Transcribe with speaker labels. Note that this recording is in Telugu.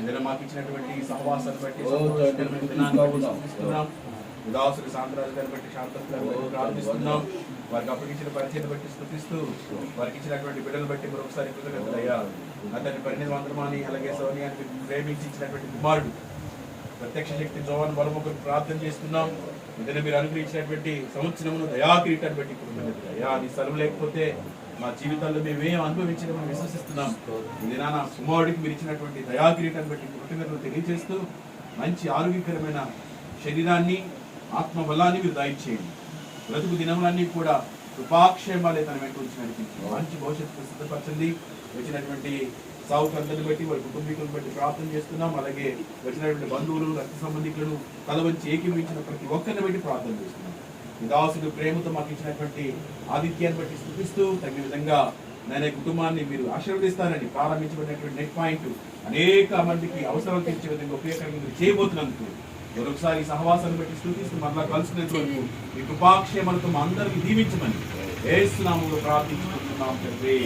Speaker 1: ఏదైనా మాకు ఇచ్చినటువంటి సహవాసాన్ని బట్టి సంతోషకరమైన దినాన్ని బట్టి స్తుతిస్తున్నాం. ఉదాసుడు శాంతరాజు గారిని బట్టి శాంతరాజు బట్టి ప్రార్థిస్తున్నాం. వారికి అప్పగించిన పరిచయం బట్టి స్తుతిస్తూ వారికి ఇచ్చినటువంటి బిడ్డలు బట్టి మరొకసారి కృతజ్ఞతలయ్యా. అతని పరిణితి వందరమాని అలాగే సోనియాన్ని ప్రేమించి ఇచ్చినటువంటి కుమారుడు ప్రత్యక్ష శక్తి జోవాన్ బలముకు ప్రార్థన చేస్తున్నాం. ఏదైనా మీరు అనుగ్రహించినటువంటి సంవత్సరమును దయాకిరీటాన్ని బట్టి కృతజ్ఞతలయ్యా. నీ సెలవు లేకపోతే మా జీవితాల్లో మేమేం అనుభవించడం విశ్వసిస్తున్నాం. ఇది నా కుమారుడికి మీరు ఇచ్చినటువంటి దయాకిరీటాన్ని బట్టి కృతజ్ఞతలు తెలియజేస్తూ మంచి ఆరోగ్యకరమైన శరీరాన్ని ఆత్మ బలాన్ని మీరు దయచేయండి. బ్రతుకు దినములన్నీ కూడా కృపాక్షేమాలే తన వెంట ఉంచి నడిపించి మంచి భవిష్యత్తు సిద్ధపరచండి. వచ్చినటువంటి సావుకందరిని బట్టి వారి కుటుంబీకులను బట్టి ప్రార్థన చేస్తున్నాం. అలాగే వచ్చినటువంటి బంధువులు రక్త సంబంధికులను తల వంచి ఏకీవించిన ప్రతి ఒక్కరిని బట్టి ప్రార్థన చేస్తున్నాం. దాసుడు ప్రేమతో మాకు ఇచ్చినటువంటి ఆదిత్యాన్ని బట్టి స్తుతిస్తూ తగిన విధంగా నేను కుటుంబాన్ని మీరు ఆశీర్వదిస్తారని ప్రారంభించబడినటువంటి నెట్ పాయింట్ అనేక మందికి అవసరాలు తీర్చే విధంగా ఉపయోగకరంగా మీరు చేయబోతున్నందుకు మరొకసారి సహవాసాన్ని బట్టి స్తుతిస్తూ మరలా కలుసుకునేందుకు మీ కృపాక్షేమాలతో మా అందరికీ దీవించమని యేసు నామములో ప్రార్థించుకుంటున్నాం తండ్రి.